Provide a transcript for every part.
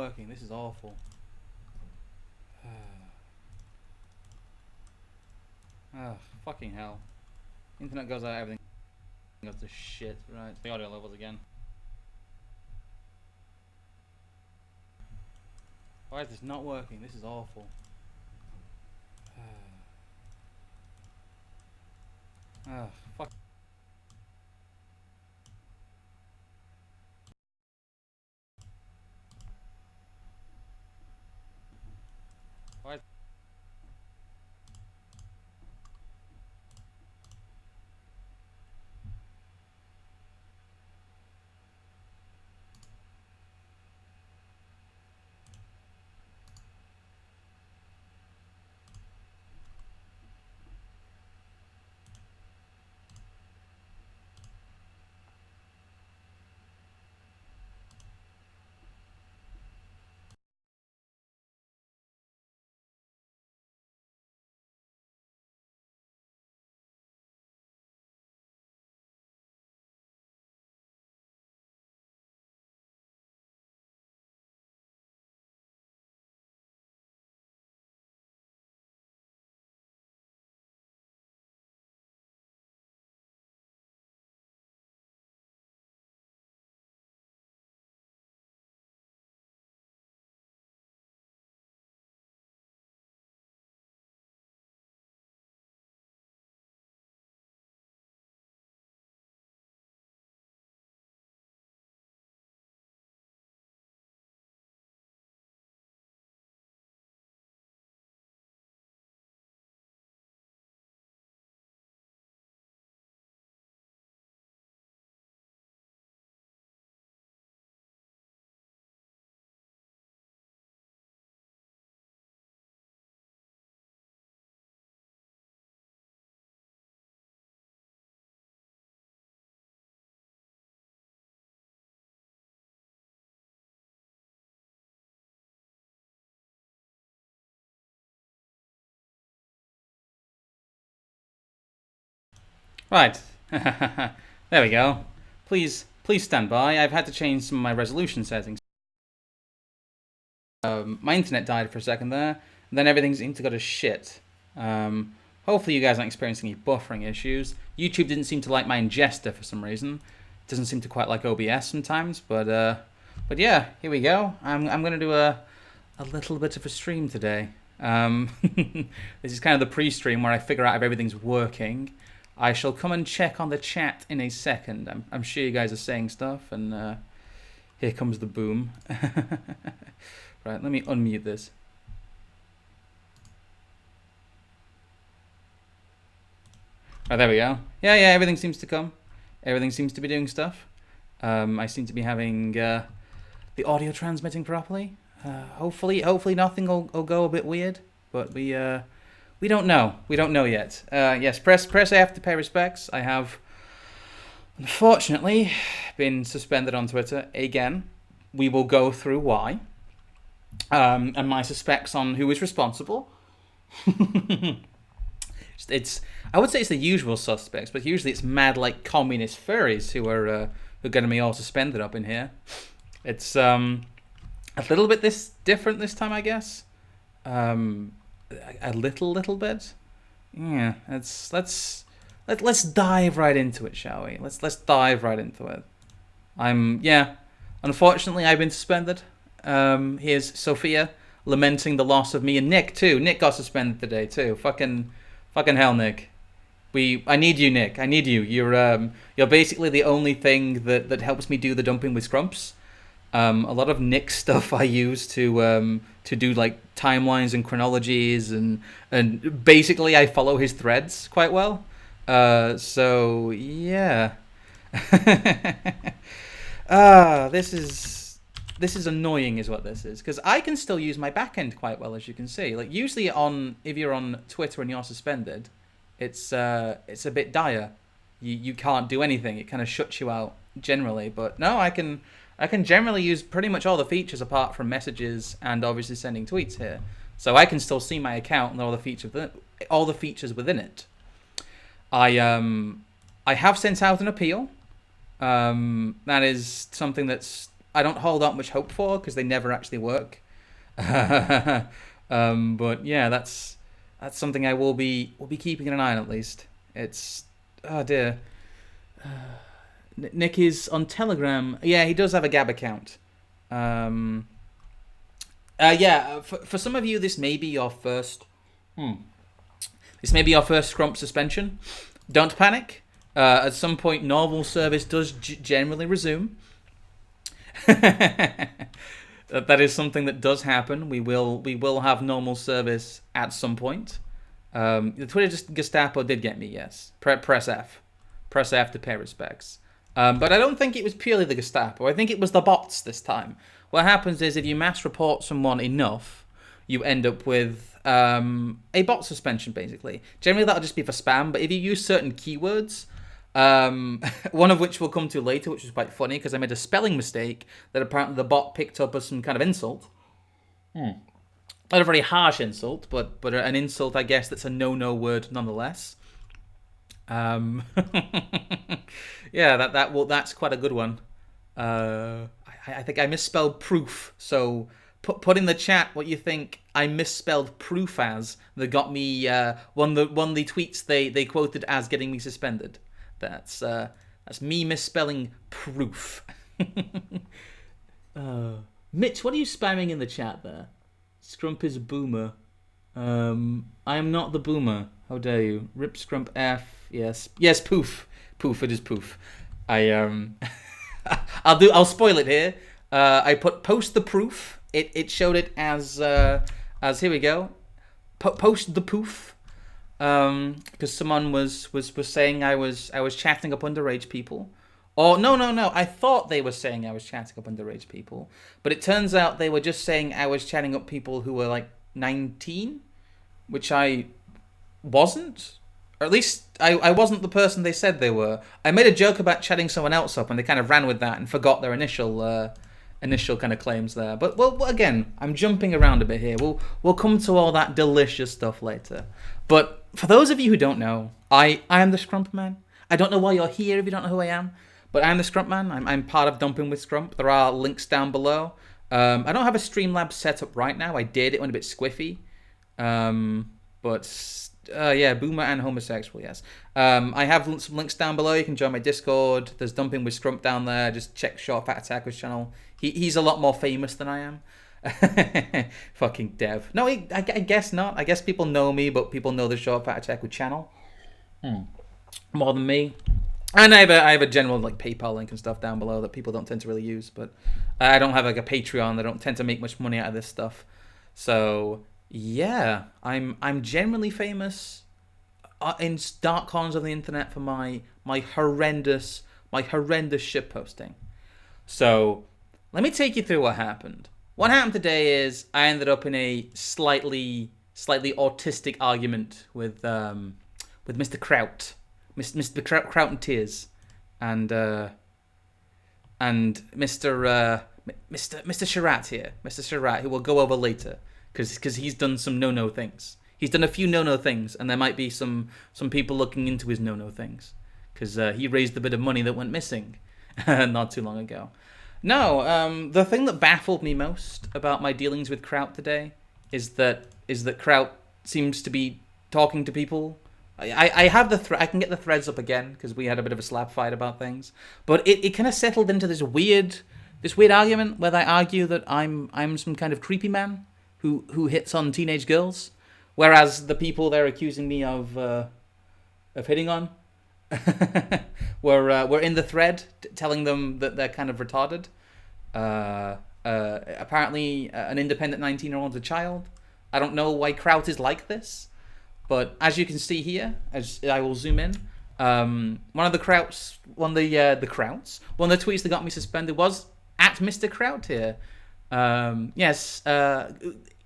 working? This is awful. Oh, fucking hell. Internet goes out, everything goes to shit. Right, the audio levels again. Why is this not working? This is awful. Oh, fuck. Why is Right. There we go. Please stand by. I've had to change some of my resolution settings. My internet died for a second there, and then everything seemed to go to shit. Hopefully you guys aren't experiencing any buffering issues. YouTube didn't seem to like my ingester for some reason. It doesn't seem to quite like OBS sometimes, but yeah, here we go. I'm gonna do a little bit of a stream today. This is kind of the pre-stream where I figure out if everything's working. I shall come and check on the chat in a second. I'm sure you guys are saying stuff, and here comes the boom. Right, let me unmute this. Oh, there we go. Yeah, everything seems to come. Everything seems to be doing stuff. I seem to be having the audio transmitting properly. Hopefully nothing will go a bit weird, but we don't know. We don't know yet. Yes, press I have to pay respects. I have, unfortunately, been suspended on Twitter again. We will go through why. And my suspects on who is responsible. I would say it's the usual suspects, but usually it's mad like communist furries who are getting me all suspended up in here. It's a little bit different this time, I guess. A little bit. Yeah. Let's dive right into it, shall we? Let's dive right into it. Unfortunately, I've been suspended. Here's Sophia lamenting the loss of me, and Nick too. Nick got suspended today too. Fucking hell, Nick. I need you, Nick. I need you. You're basically the only thing that helps me do the dumping with Scrumps. A lot of Nick's stuff I use to do like timelines and chronologies, and basically I follow his threads quite well. So yeah. This is annoying is what this is, because I can still use my backend quite well, as you can see. Like usually if you're on Twitter and you're suspended, it's a bit dire. You can't do anything. It kind of shuts you out generally. But no, I can generally use pretty much all the features apart from messages and obviously sending tweets here. So I can still see my account and all the features within it. I have sent out an appeal. That is something that's I don't hold out much hope for because they never actually work. But yeah, that's something I will be keeping an eye on at least. It's oh dear. Nick is on Telegram. Yeah, he does have a Gab account. Yeah, for some of you, this may be your first. This may be your first Scrump suspension. Don't panic. At some point, normal service does generally resume. That is something that does happen. We will have normal service at some point. The Twitter Gestapo did get me, yes. Press F. Press F to pay respects. But I don't think it was purely the Gestapo. I think it was the bots this time. What happens is if you mass report someone enough, you end up with a bot suspension, basically. Generally, that'll just be for spam, but if you use certain keywords, one of which we'll come to later, which is quite funny, because I made a spelling mistake that apparently the bot picked up as some kind of insult. Not a very harsh insult, but an insult, I guess, that's a no-no word nonetheless. Yeah, that's quite a good one. I think I misspelled proof, so put in the chat what you think I misspelled proof as that got me one of the tweets they quoted as getting me suspended. That's me misspelling proof. Mitch, what are you spamming in the chat there? Scrump is a boomer. I am not the boomer. How dare you? Rip Scrump F. Yes, poof. Poof, it is poof. I'll spoil it here. I put post the proof. It showed it as here we go. Post the poof. Because someone was saying I was chatting up underage people. Or no. I thought they were saying I was chatting up underage people, but it turns out they were just saying I was chatting up people who were like 19, which I wasn't. Or at least I wasn't the person they said they were. I made a joke about chatting someone else up, and they kind of ran with that and forgot their initial kind of claims there. But well, again, I'm jumping around a bit here. We'll come to all that delicious stuff later. But for those of you who don't know, I am the Scrump Man. I don't know why you're here if you don't know who I am, but I'm the Scrump Man. I'm part of Dumping with Scrump. There are links down below. I don't have a Streamlabs set up right now. I did. It went a bit squiffy. Yeah, boomer and homosexual, yes. I have some links down below. You can join my Discord. There's Dumping with Scrump down there. Just check Short Fat Attacker's channel. He's a lot more famous than I am. Fucking dev. No, I guess not. I guess people know me, but people know the Short Fat Attacker channel more than me. And I have a general like PayPal link and stuff down below that people don't tend to really use. But I don't have like a Patreon. I don't tend to make much money out of this stuff. So yeah, I'm generally famous in dark corners of the internet for my horrendous shitposting. So let me take you through what happened. What happened today is I ended up in a slightly autistic argument with Mr. Kraut, Mr. Kraut and Tears, and Mr. Sharat here, Mr. Sharat, who we'll go over later, because he's done some no-no things. He's done a few no-no things, and there might be some people looking into his no-no things, because he raised a bit of money that went missing not too long ago. No, the thing that baffled me most about my dealings with Kraut today is that Kraut seems to be talking to people. I have I can get the threads up again because we had a bit of a slap fight about things, but it kind of settled into this weird argument where I argue that I'm some kind of creepy man who hits on teenage girls, whereas the people they're accusing me of hitting on were in the thread telling them that they're kind of retarded. Apparently, an independent 19-year-old's a child. I don't know why Kraut is like this, but as you can see here, as I will zoom in, one of the tweets that got me suspended was at Mr. Kraut here. Yes,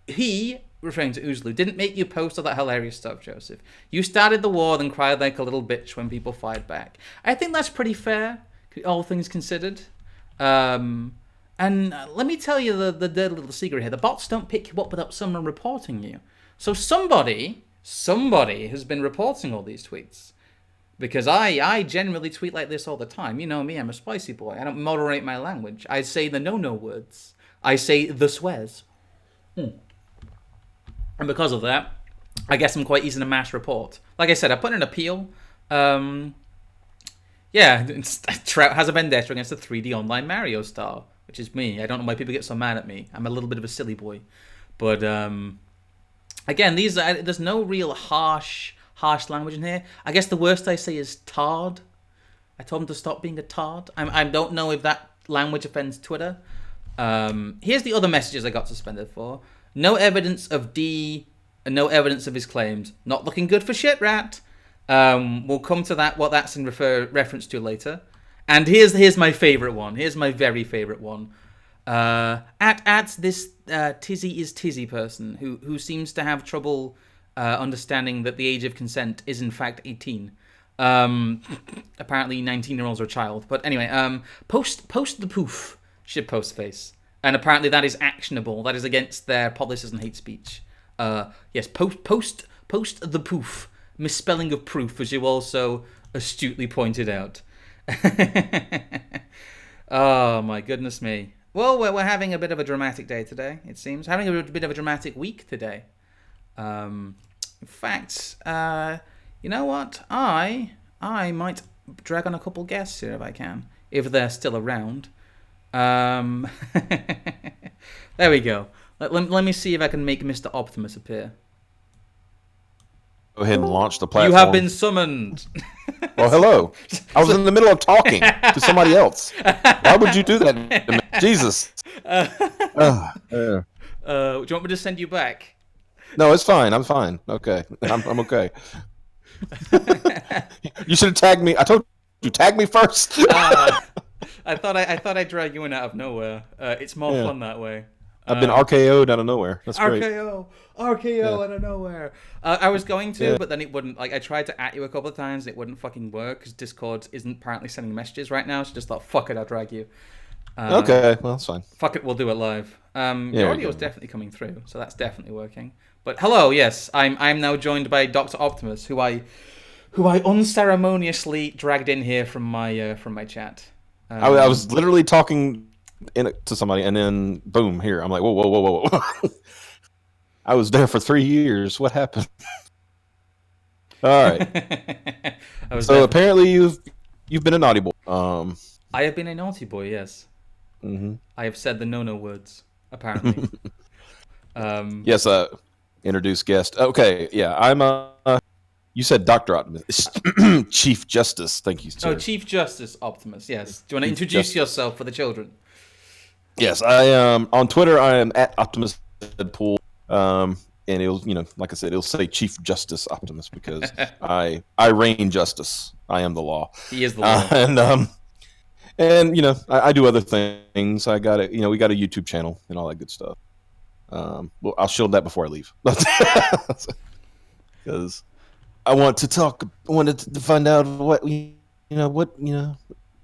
he, referring to Oozlu, didn't make you post all that hilarious stuff, Joseph. You started the war, then cried like a little bitch when people fired back. I think that's pretty fair, all things considered. And let me tell you the dirty little secret here. The bots don't pick you up without someone reporting you. So somebody has been reporting all these tweets. Because I generally tweet like this all the time. You know me, I'm a spicy boy. I don't moderate my language. I say the no words. I say the swears. And because of that, I guess I'm quite easy to mass report. Like I said, I put in an appeal. Yeah, Trout has a vendetta against the 3D online Mario star, which is me. I don't know why people get so mad at me. I'm a little bit of a silly boy. But again, there's no real harsh language in here. I guess the worst I say is tard. I told him to stop being a tard. I don't know if that language offends Twitter. Here's the other messages I got suspended for. No evidence of D, and no evidence of his claims. Not looking good for shit, rat. We'll come to that, what that's in reference to later. And here's my favorite one. Here's my very favorite one. At this Tizzy is Tizzy person who seems to have trouble understanding that the age of consent is in fact 18. Apparently 19-year-olds are a child. But anyway, post the poof should post face. And apparently that is actionable. That is against their policies and hate speech. Yes, post the poof. Misspelling of proof, as you also astutely pointed out. Oh, my goodness me. Well, we're having a bit of a dramatic day today, it seems. Having a bit of a dramatic week today. In fact, you know what? I might drag on a couple guests here if I can. If they're still around. There we go. Let me see if I can make Mr. Optimus appear. Go ahead and launch the platform. You have been summoned. Well, hello. I was in the middle of talking to somebody else. Why would you do that to me? Jesus. Do you want me to send you back? No, it's fine. I'm fine. Okay. I'm okay. You should have tagged me. I told you, tag me first. I thought I'd drag you in out of nowhere. It's more fun that way. I've been RKO'd out of nowhere. That's great. RKO out of nowhere. I was going to, but then it wouldn't. Like, I tried to at you a couple of times, and it wouldn't fucking work because Discord isn't apparently sending messages right now. So I just thought, fuck it, I'll drag you. Okay, well, that's fine. Fuck it, we'll do it live. Your audio is definitely coming through, so that's definitely working. But hello, yes, I'm now joined by Dr. Optimus, who I unceremoniously dragged in here from my chat. I was literally talking to somebody, and then boom, here I'm like, whoa. I was there for 3 years. What happened? All right. So apparently you've been a naughty boy. I have been a naughty boy. Yes. Mm-hmm. I have said the no words. Apparently. Yes. Introduce guest. Okay. Yeah. I'm. You said Dr. Optimus. Chief Justice. Thank you, sir. Oh, Chief Justice Optimus. Yes. Do you want to introduce yourself for the children? Yes, I am on Twitter. I am at Optimus Deadpool, and it'll, like I said, it'll say Chief Justice Optimus because I reign justice. I am the law. He is the law. And I do other things. I got we got a YouTube channel and all that good stuff. Well, I'll shield that before I leave because I wanted to find out what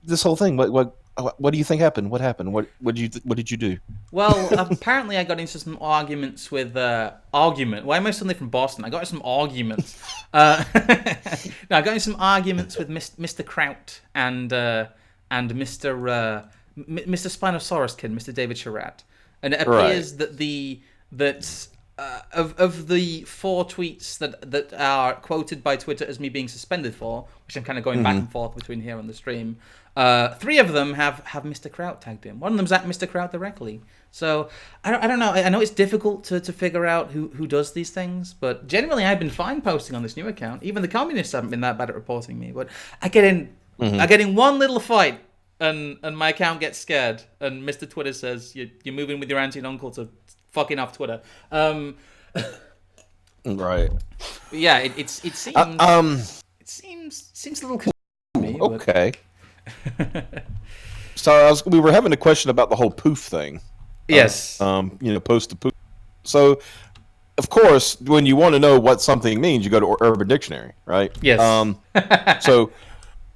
this whole thing. What do you think happened? What happened? What did you do? Well, apparently I got into some arguments with Why am I suddenly from Boston? I got into some arguments. No, I got into some arguments with Mr. Kraut and Mr. Spinosaurus Kid, Mr. David Sherratt, and it appears that of the 4 tweets that are quoted by Twitter as me being suspended for, which I'm kind of going back and forth between here and the stream. 3 of them have Mr. Kraut tagged in. One of them's at Mr. Kraut directly. So I don't know. I know it's difficult to figure out who does these things, but generally I've been fine posting on this new account. Even the communists haven't been that bad at reporting me. But I get in one little fight, and my account gets scared, and Mr. Twitter says you're moving with your auntie and uncle to fucking off Twitter. Right. Yeah. It seems a little confusing to me. Okay. So we were having a question about the whole poof thing. Yes. Post the poof. So, of course, when you want to know what something means, you go to Urban Dictionary, right? Yes. So,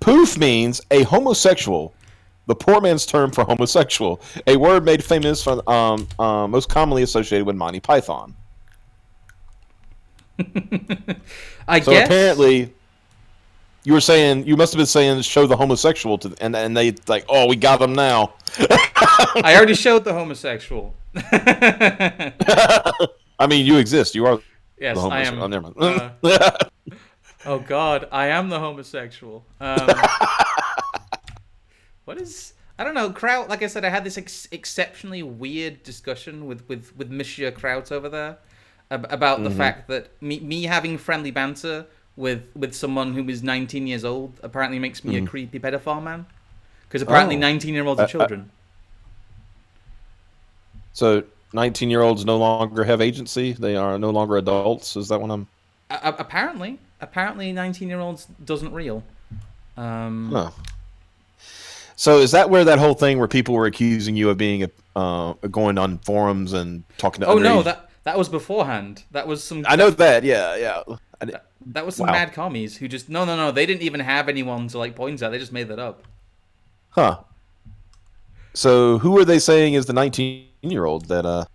poof means a homosexual, the poor man's term for homosexual, a word made famous from most commonly associated with Monty Python. I So guess. apparently, You were saying you must have been saying show the homosexual to, and they like, oh, we got them now. I already showed the homosexual. I mean, you exist. You are the Yes, I homosexual. Oh, am. never mind. Oh God, I am the homosexual. What is? I don't know. Kraut. Like I said, I had this exceptionally weird discussion with Monsieur Kraut over there about the fact that me having friendly banter with someone who is 19 years old apparently makes me a creepy pedophile man. Because apparently 19-year-olds are children. So 19-year-olds no longer have agency. They are no longer adults. Is that what I'm? Apparently 19-year-olds doesn't real. Huh. So is that where that whole thing where people were accusing you of being going on forums and talking to? Oh underage... no, that was beforehand. That was some. I know that. Yeah. That was some mad commies who just no. They didn't even have anyone to like point at. They just made that up. Huh. So who are they saying is the 19-year-old that?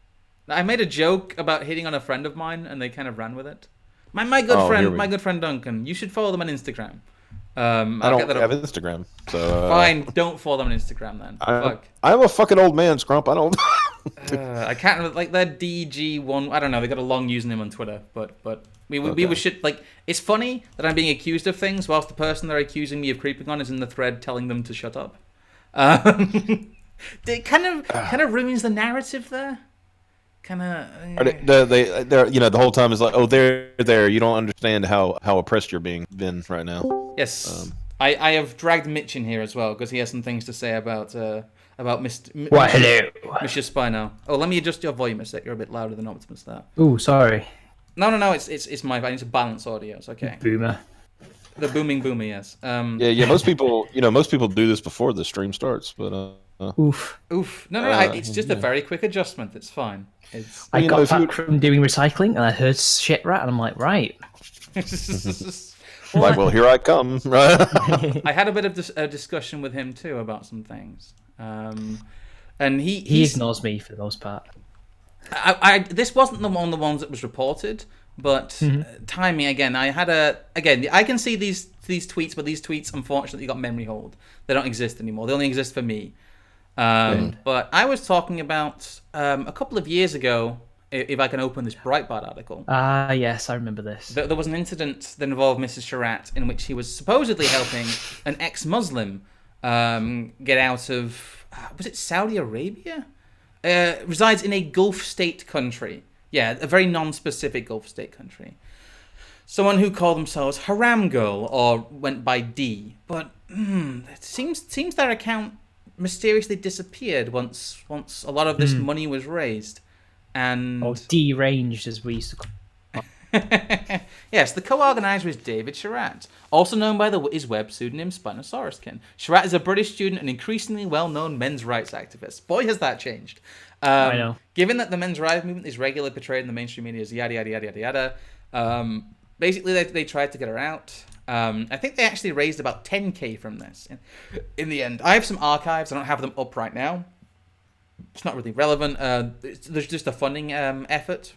I made a joke about hitting on a friend of mine, and they kind of ran with it. My good friend Duncan. You should follow them on Instagram. I don't have Instagram, so fine. Don't follow them on Instagram then. Fuck. I'm a fucking old man, Scrump. I don't. I can't remember, like their DG1. I don't know. They got a long username on Twitter, but we were shit. Like, it's funny that I'm being accused of things whilst the person they're accusing me of creeping on is in the thread telling them to shut up. It kind of ruins the narrative there. Kind of. They're the whole time is like, oh, they're there. You don't understand how oppressed you're being right now. Yes, I have dragged Mitch in here as well because he has some things to say about Mr. Why, hello, Mr. Spino. Oh, let me adjust your volume a sec. You're a bit louder than Optimus there. Oh, sorry. No. It's my. I need to balance audio. It's okay. Boomer. The booming boomer, yes. Yeah. Most people do this before the stream starts, but. Oof. No. It's just a very quick adjustment. It's fine. I got back from doing recycling and I heard shit rat and I'm like, right. Well, here I come. I had a bit of a discussion with him too about some things, and he ignores me for the most part. This wasn't the ones that was reported, but timing again. I can see these tweets, but these tweets unfortunately got memory hold. They don't exist anymore. They only exist for me. But I was talking about a couple of years ago. If I can open this Breitbart article. Yes, I remember this. There was an incident that involved Mrs. Sharat in which he was supposedly helping an ex-Muslim get out of, was it Saudi Arabia? Resides in a Gulf state country. Yeah, a very non-specific Gulf state country. Someone who called themselves Haram Girl or went by D. But it seems their account mysteriously disappeared once a lot of this money was raised. And deranged, as we used to call it. Yes, the co-organizer is David Sharat, also known by his web pseudonym Spinosauruskin. Sharat is a British student and increasingly well-known men's rights activist. Boy, has that changed. I know. Given that the men's rights movement is regularly portrayed in the mainstream media as yada yada yada yada yada, basically they tried to get her out. I think they actually raised about 10k from this in the end. I have some archives. I don't have them up right now. It's not really relevant. There's just a funding effort.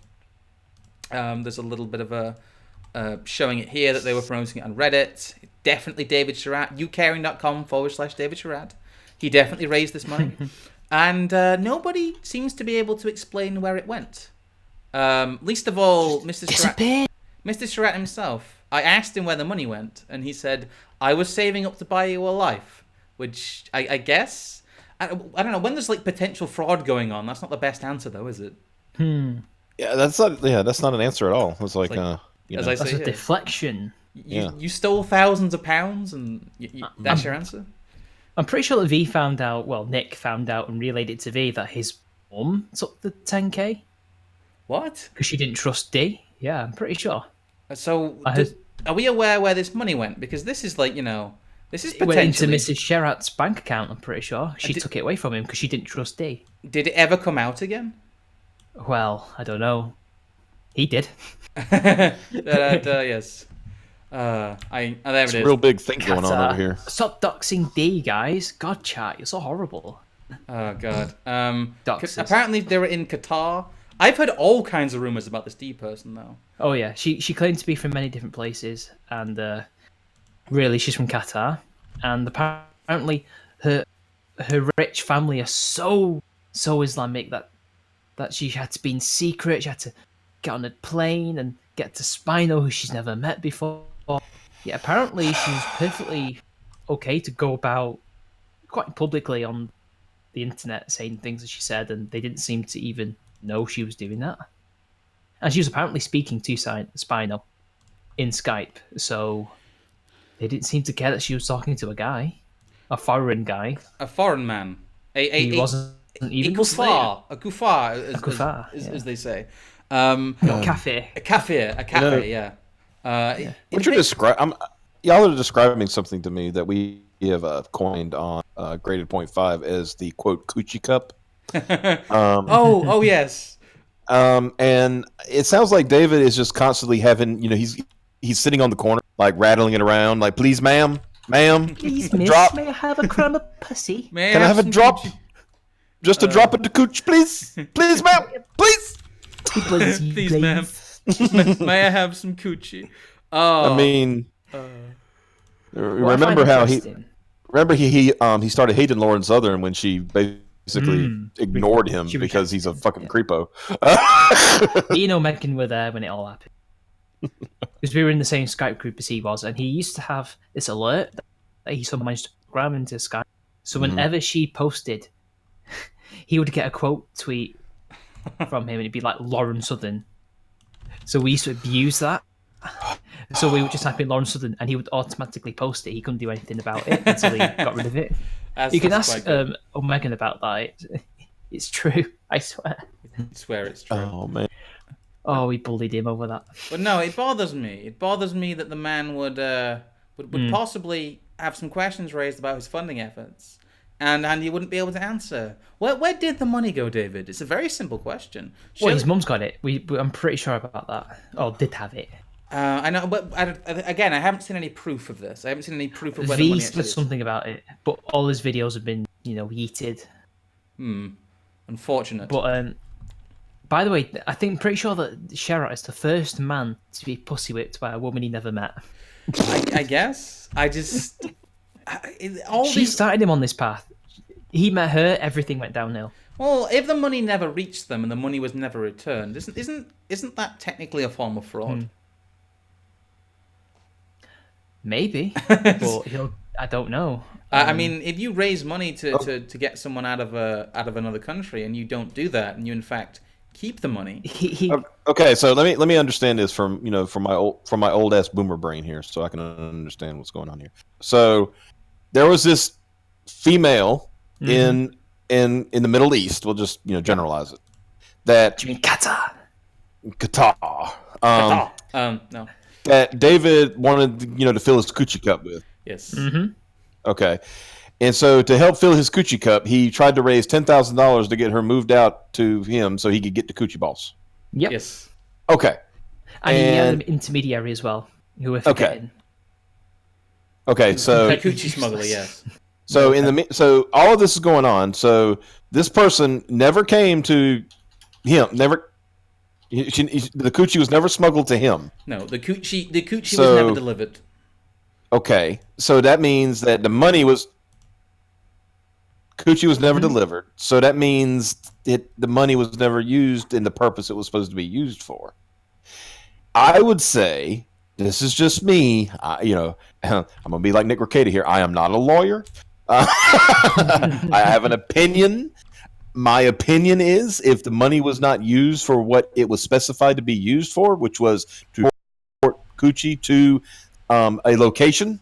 There's a little bit of a showing it here that they were promoting it on Reddit. Definitely David Sharat. youcaring.com/David Sharat. He definitely raised this money. And nobody seems to be able to explain where it went. Least of all, Mr. Sharat. Mr. Sharat himself. I asked him where the money went, and he said, I was saving up to buy you a life. Which, I guess... I don't know, when there's like potential fraud going on, that's not the best answer though, is it? Yeah, that's not an answer at all. It's like that's a deflection. You stole thousands of pounds and that's your answer? I'm pretty sure that Nick found out and relayed it to V that his mum took the 10k. What? Because she didn't trust D. Yeah, I'm pretty sure. So, are we aware where this money went? Because this is like, this is potentially... It went into Mrs. Sharat's bank account, I'm pretty sure. She took it away from him because she didn't trust D. Did it ever come out again? Well, I don't know. He did. Yes. There it is. A real big thing going on over here. Stop doxing D, guys. God, chat, you're so horrible. Oh, God. Apparently they were in Qatar. I've heard all kinds of rumors about this D person, though. Oh, yeah. She claimed to be from many different places, and... really, she's from Qatar, and apparently her rich family are so Islamic that she had to be in secret. She had to get on a plane and get to Spino, who she's never met before. Yeah, apparently she was perfectly okay to go about quite publicly on the internet saying things that she said, and they didn't seem to even know she was doing that. And she was apparently speaking to Spino in Skype, so they didn't seem to care that she was talking to a foreign guy. A foreign man. He wasn't even kuffar. A kuffar, as they say. Kafir. A kafir, yeah. What you're describing, y'all are describing something to me that we have coined on Graded Point 5 as the quote coochie cup. Oh yes. And it sounds like David is just constantly having, he's sitting on the corner, like rattling it around, like, please, ma'am, Please, miss, drop. may I have a crumb of pussy? Can I have a drop? Coochie? Just a drop of the cooch, please, please, ma'am, please. Please, ma'am. May I have some coochie? I mean, remember how he started hating Lauren Southern when she basically ignored him because he's a fucking creepo. Megan were there when it all happened. Because we were in the same Skype group as he was, and he used to have this alert that he somehow managed to program into Skype. So whenever she posted, he would get a quote tweet from him, and it'd be like Lauren Southern. So we used to abuse that. So we would just type in Lauren Southern, and he would automatically post it. He couldn't do anything about it until he got rid of it. You can ask Megan about that. It's true. I swear. I swear it's true. Oh man. Oh, we bullied him over that. But no, it bothers me. It bothers me that the man would possibly have some questions raised about his funding efforts, and he wouldn't be able to answer. Where did the money go, David? It's a very simple question. Well, his mum's got it. I'm pretty sure about that. Oh, did have it. I know, but again, I haven't seen any proof of this. I haven't seen any proof of where the V money said actually is. something about it, but all his videos have been, yeeted. Unfortunate. But by the way, I'm pretty sure that Sherrod is the first man to be pussy whipped by a woman he never met. I guess. She started him on this path. He met her, everything went downhill. Well, if the money never reached them and the money was never returned, isn't that technically a form of fraud? Maybe, but I don't know. I mean, if you raise money to get someone out of another country and you don't do that, and you in fact keep the money. Okay, so let me understand this from my old ass boomer brain here, so I can understand what's going on here. So there was this female in the Middle East. We'll just generalize it. That Do you mean Qatar? No. That David wanted to fill his coochie cup with. Yes. Okay. And so to help fill his coochie cup, he tried to raise $10,000 to get her moved out to him so he could get the coochie balls. Yep. Yes. Okay. And he had an intermediary as well, who we're forgetting. Okay, so a coochie smuggler, yes. So so all of this is going on. So this person never came to him. The coochie was never smuggled to him. No, the coochie was never delivered. Okay, so that means that the coochie was never delivered. So that means the money was never used in the purpose it was supposed to be used for. I would say, this is just me, I'm gonna be like Nick Ricada here. I am not a lawyer. I have an opinion. My opinion is, if the money was not used for what it was specified to be used for, which was to transport coochie to a location,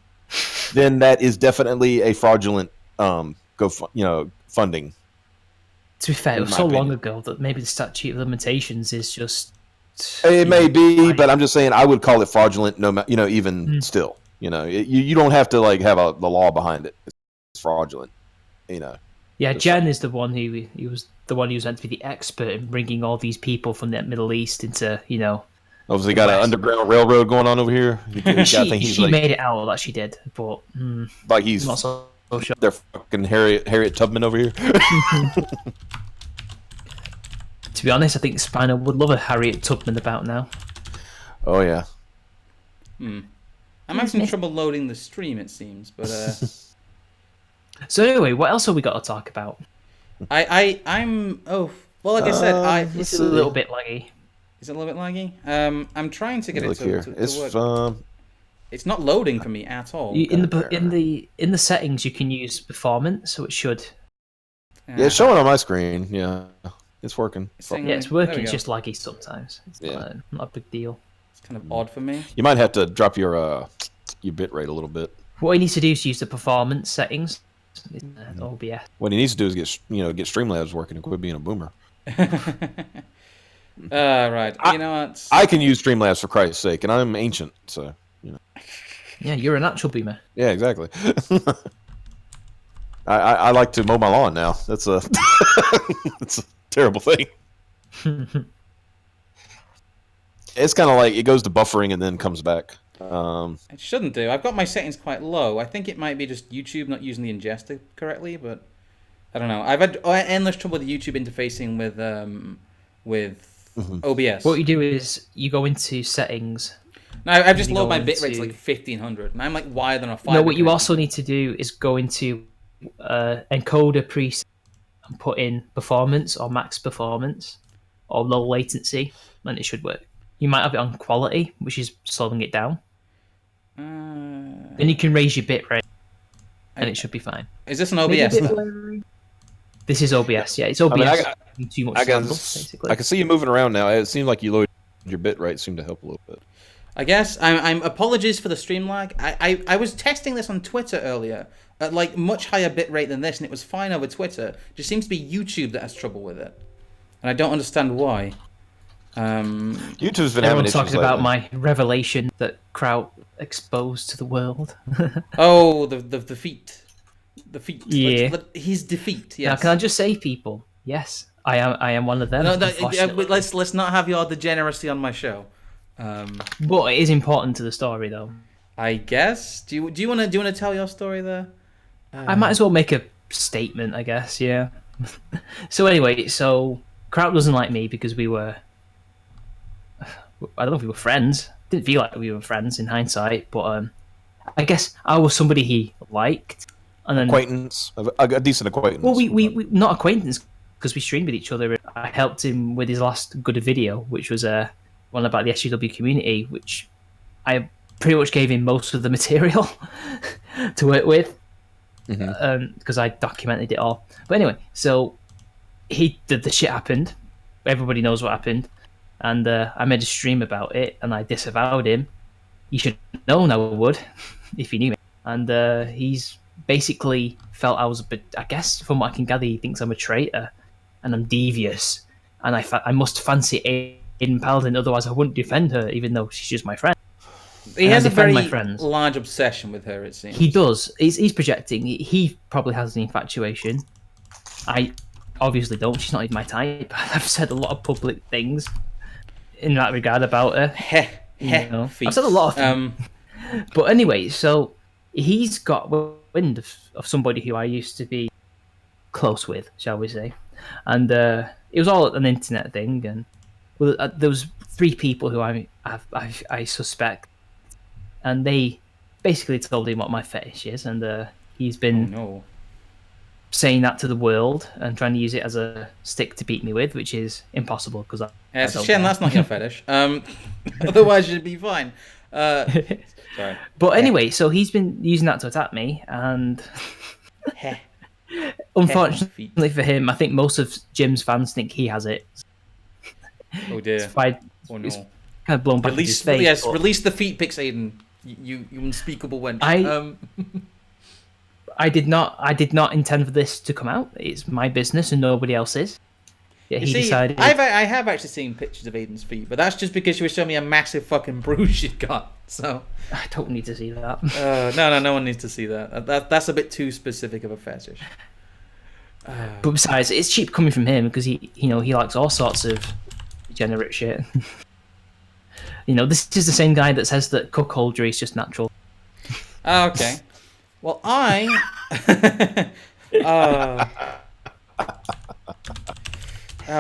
then that is definitely a fraudulent funding. To be fair, it was so long ago that maybe the statute of limitations is just. It may be, but I'm just saying I would call it fraudulent. No, even still, you don't have to have the law behind it. It's fraudulent, Yeah, Jen is the one who was meant to be the expert in bringing all these people from the Middle East into Obviously, got an underground railroad going on over here. She made it out that she did, but like he's not so sure. They're fucking Harriet Tubman over here. To be honest, I think Spino would love a Harriet Tubman about now. Oh yeah. I'm having trouble loading the stream, it seems, but So anyway, what else have we got to talk about? I'm well, like I said, It's a little bit laggy. Is it a little bit laggy? I'm trying to get it to It's work. It's not loading for me at all. In the settings, you can use performance, so it should. Yeah, it's showing on my screen. Yeah, it's working. Yeah, it's working. It's just laggy sometimes. It's not a big deal. It's kind of odd for me. You might have to drop your bit rate a little bit. What he needs to do is use the performance settings in OBS. What he needs to do is get Streamlabs working and quit being a boomer. Right. You know what? I can use Streamlabs for Christ's sake, and I'm ancient, so you know. Yeah, you're a natural boomer. Yeah, exactly. I like to mow my lawn now. That's a it's a terrible thing. It's kind of like it goes to buffering and then comes back. It shouldn't do. I've got my settings quite low. I think it might be just YouTube not using the ingester correctly, but I don't know. I've had endless trouble with YouTube interfacing with OBS. What you do is you go into settings. No, I've just lowered my bitrate to like 1500, and I'm like wired on a 5. No, what you also need to do is go into encoder preset and put in performance or max performance or low latency, and it should work. You might have it on quality, which is slowing it down. Then you can raise your bitrate, and it should be fine. Is this an OBS? This is OBS. Yeah, it's OBS. Too much basically. I can see you moving around now. It seemed like you lowered your bitrate. Seemed to help a little bit. I guess I'm apologies for the stream lag. I was testing this on Twitter earlier at like much higher bitrate than this, and it was fine over Twitter. It just seems to be YouTube that has trouble with it, and I don't understand why. YouTube's been having issues talking lately. about my revelation that Kraut exposed to the world. Oh, the feet, Yeah, his defeat. Yes. Now, can I just say, people? Yes, I am one of them. No, let's not have your degeneracy on my show. But it is important to the story, though. I guess. Do you want to tell your story there? I might as well make a statement, I guess. Yeah. So anyway, Kraut doesn't like me because we were. I don't know if we were friends. Didn't feel like we were friends in hindsight, but I guess I was somebody he liked, and then acquaintance, a decent acquaintance. Well, we not acquaintance because we streamed with each other. I helped him with his last good video, which was one about the SGW community, which I pretty much gave him most of the material to work with because I documented it all. But anyway, so the shit happened. Everybody knows what happened. And I made a stream about it, and I disavowed him. You should have known I would, if you knew me. And he's basically felt I was a bit, I guess, from what I can gather, he thinks I'm a traitor, and I'm devious, and I must fancy Aiden Paladin, otherwise I wouldn't defend her, even though she's just my friend. He has a very large obsession with her, it seems. He does. He's projecting. He probably has an infatuation. I obviously don't. She's not even my type. I've said a lot of public things in that regard about her. I've said a lot of things. But anyway, so he's got wind of somebody who I used to be close with, shall we say. And it was all an internet thing. And there was 3 people who I suspect. And they basically told him what my fetish is. And he's been saying that to the world and trying to use it as a stick to beat me with, which is impossible because it's a shame that's not your fetish. Otherwise, you'd be fine. Sorry. But anyway, so he's been using that to attack me, and unfortunately for him, I think most of Jim's fans think he has it. Oh dear. It's kind of blown back in his face. Yes, release the feet pics, Aiden. You unspeakable wench. I did not intend for this to come out. It's my business and nobody else's. Yeah, he decided. I have actually seen pictures of Aiden's feet, but that's just because she was showing me a massive fucking bruise she'd got. So I don't need to see that. No one needs to see that. That's a bit too specific of a fetish. But besides, it's cheap coming from him because he likes all sorts of degenerate shit. This is the same guy that says that cuckoldry is just natural. Oh, okay. Well,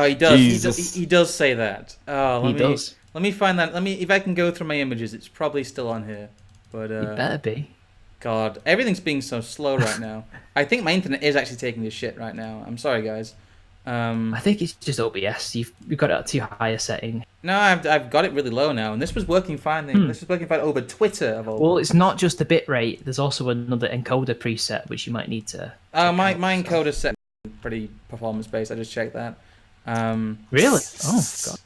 he does. He does say that. Let me find that. If I can go through my images, it's probably still on here. But You better be. God, everything's being so slow right now. I think my internet is actually taking this shit right now. I'm sorry, guys. I think it's just OBS. You've got it at too high a setting. No, I've got it really low now, and this was working fine. This was working fine over Twitter of all. Well, places. it's not just the bitrate. There's also another encoder preset which you might need to. My out, encoder's set pretty performance based. I just checked that. Really? Oh God.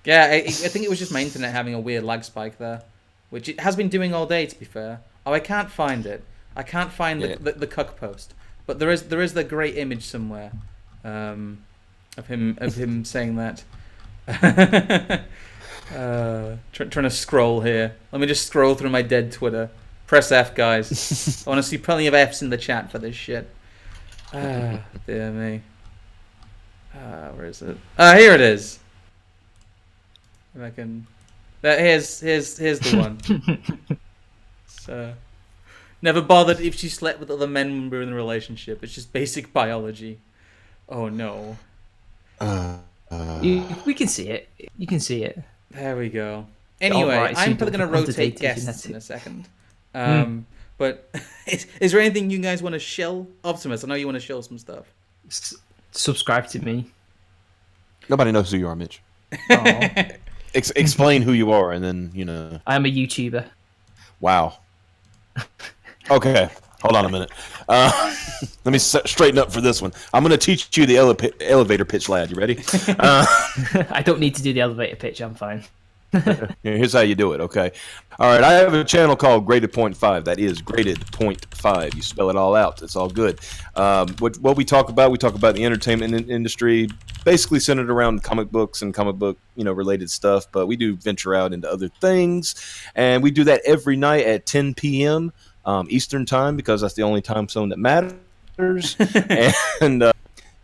Yeah, I think it was just my internet having a weird lag spike there, which it has been doing all day. To be fair. Oh, I can't find it. I can't find the cuck post, but there is the great image somewhere, of him saying that. Trying to scroll here. Let me just scroll through my dead Twitter. Press F, guys. I want to see plenty of Fs in the chat for this shit. Dear me. Where is it? Here it is. If I can. Here's the one. So, never bothered if she slept with other men when we were in a relationship. It's just basic biology. Oh no. We can see it. You can see it. There we go. Anyway, Right, so I'm probably going to rotate quantitative guests in genetic. a second. But is there anything you guys want to shill? Optimus, I know you want to shill some stuff. Subscribe to me. Nobody knows who you are, Mitch. Oh. Explain who you are, and then I am a YouTuber. Wow. Okay, hold on a minute. Let me straighten up for this one. I'm going to teach you the elevator pitch, lad. You ready? I don't need to do the elevator pitch. I'm fine. Here's how you do it, okay? All right, I have a channel called Graded Point 5. That is Graded Point 5. You spell it all out. It's all good. What we talk about the entertainment industry, basically centered around comic books and comic book, related stuff, but we do venture out into other things, and we do that every night at 10 p.m. Eastern time, because that's the only time zone that matters.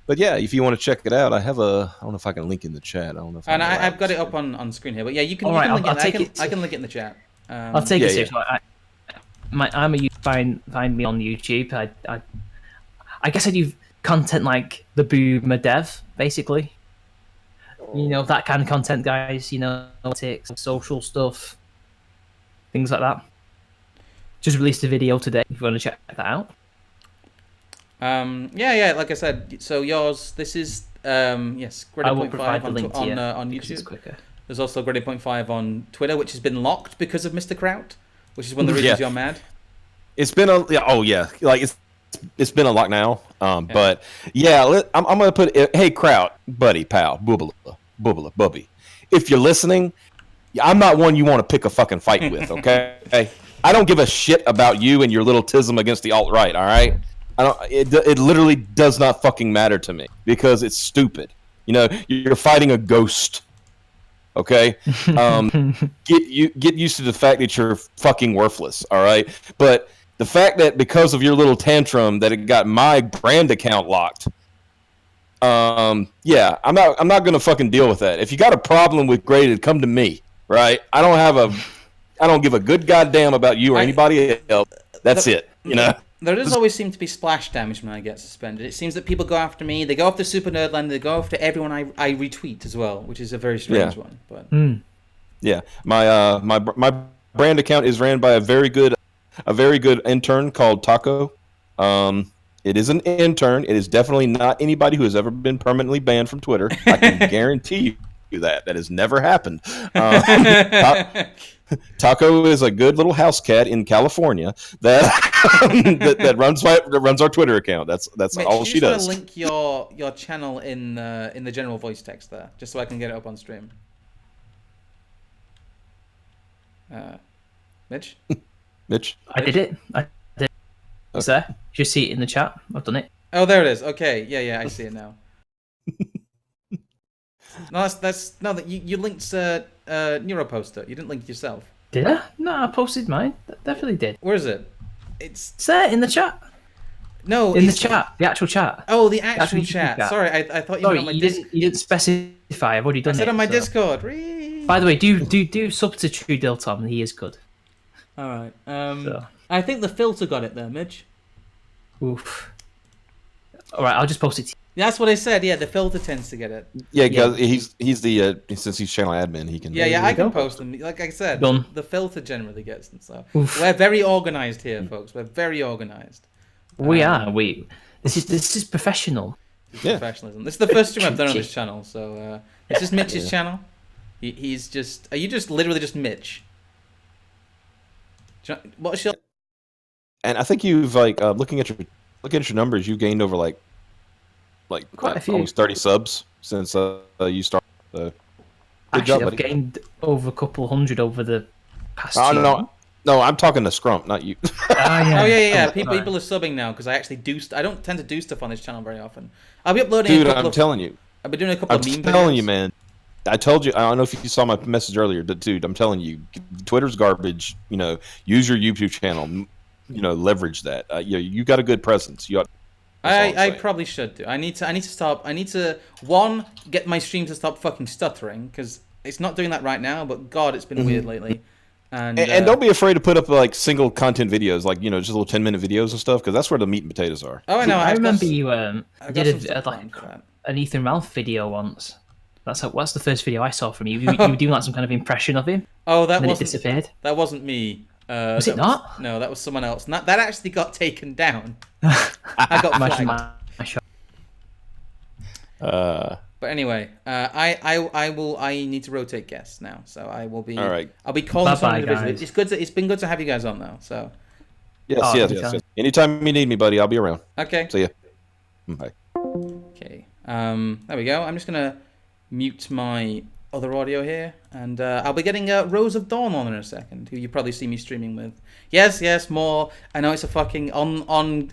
But yeah, if you want to check it out, I don't know if I can link in the chat. I don't know if I've got it up on screen here, but yeah, you can. All right, link I'll take it. it. I can link it in the chat. I'll take it seriously. I'm a find me on YouTube. I guess I do content like the Boomer Dev, basically. That kind of content, guys. Politics, social stuff, things like that. Just released a video today. If you want to check that out. Yeah. Like I said, so yours. This is yes. I will Graded provide the 5 link on because it's YouTube. quicker. There's also Graded Point 5 on Twitter, which has been locked because of Mr. Kraut, which is one of the reasons you're mad. It's been like it's been unlocked now. But yeah, I'm gonna put hey Kraut, buddy, pal, boobala, bubby. If you're listening, I'm not one you want to pick a fucking fight with, okay? I don't give a shit about you and your little tism against the alt-right, all right? It literally does not fucking matter to me because it's stupid. You're fighting a ghost. Okay? Get used to the fact that you're fucking worthless, all right? But the fact that because of your little tantrum that it got my brand account locked, yeah, I'm not gonna fucking deal with that. If you got a problem with Graded, come to me, right? I don't give a good goddamn about you or anybody else. That's it. There does always seem to be splash damage when I get suspended. It seems that people go after me. They go after Super Nerdland. They go after everyone I retweet as well, which is a very strange one. But yeah, my brand account is ran by a very good intern called Taco. It is an intern. It is definitely not anybody who has ever been permanently banned from Twitter. I can guarantee you that has never happened. Taco is a good little house cat in California that runs our Twitter account. That's Mitch, all she does. Link your channel in the general voice text there, just so I can get it up on stream. Mitch? Mitch? I did it. It's there. Just see it in the chat. I've done it. Oh, there it is. Okay, yeah, I see it now. No, that you linked Neuroposter. You didn't link yourself. Did I? No, I posted mine. Definitely did. Where is it? It's there in the chat. No, in the chat, the actual chat. Oh, the actual chat. Sorry, I thought you meant on my Discord. You didn't specify. I've already done it. I said on my so. Discord. By the way, do sub to True Diltom. He is good. All right. I think the filter got it there, Mitch. Oof. All right, I'll just post it to That's what I said. Yeah, the filter tends to get it. Yeah, because he's the since he's channel admin, he can. Yeah, I can go. post them. Like I said, Done. the filter generally gets them. So Oof. we're very organized here, folks. We're very organized. We are. This is professional. This is Yeah. professionalism. This is the first stream I've done on this channel. So it's just Mitch's channel. He's just. Are you just literally just Mitch? What's your? And I think you've looking at your numbers, you gained over like Quite a few. almost 30 subs since you started. Good Actually, job, I've buddy. gained over a couple hundred over the past Oh year. no, I'm talking to Scrump, not you. Yeah. Oh yeah. Sorry. People are subbing now because I actually do. I don't tend to do stuff on this channel very often. I'll be uploading. Dude, a couple I'm telling you. I've been doing a couple I'm of meme telling videos. you, man. I told you. I don't know if you saw my message earlier, but dude, I'm telling you, Twitter's garbage. Use your YouTube channel. Leverage that. You got a good presence. You ought. I probably should do. I need to stop. I need to get my stream to stop fucking stuttering because it's not doing that right now. But God, it's been weird lately. And don't be afraid to put up like single content videos, like just little 10-minute videos and stuff, because that's where the meat and potatoes are. Oh, I know. I remember you did an Ethan Ralph video once. That's the first video I saw from you. You were doing like some kind of impression of him. Oh, and then it disappeared. That wasn't me. Was it not? No, that was someone else. And that actually got taken down. I got Imagine flagged. my shot. But anyway, I need to rotate guests now, so I will be. All right. I'll be calling someone Bye-bye, individually. guys. It's been good to have you guys on though. So. Yes. Anytime you need me, buddy, I'll be around. Okay. See ya. Bye. Okay. There we go. I'm just gonna mute my other audio here, and I'll be getting Rose of Dawn on in a second, who you probably see me streaming with. Yes, more. I know it's a fucking on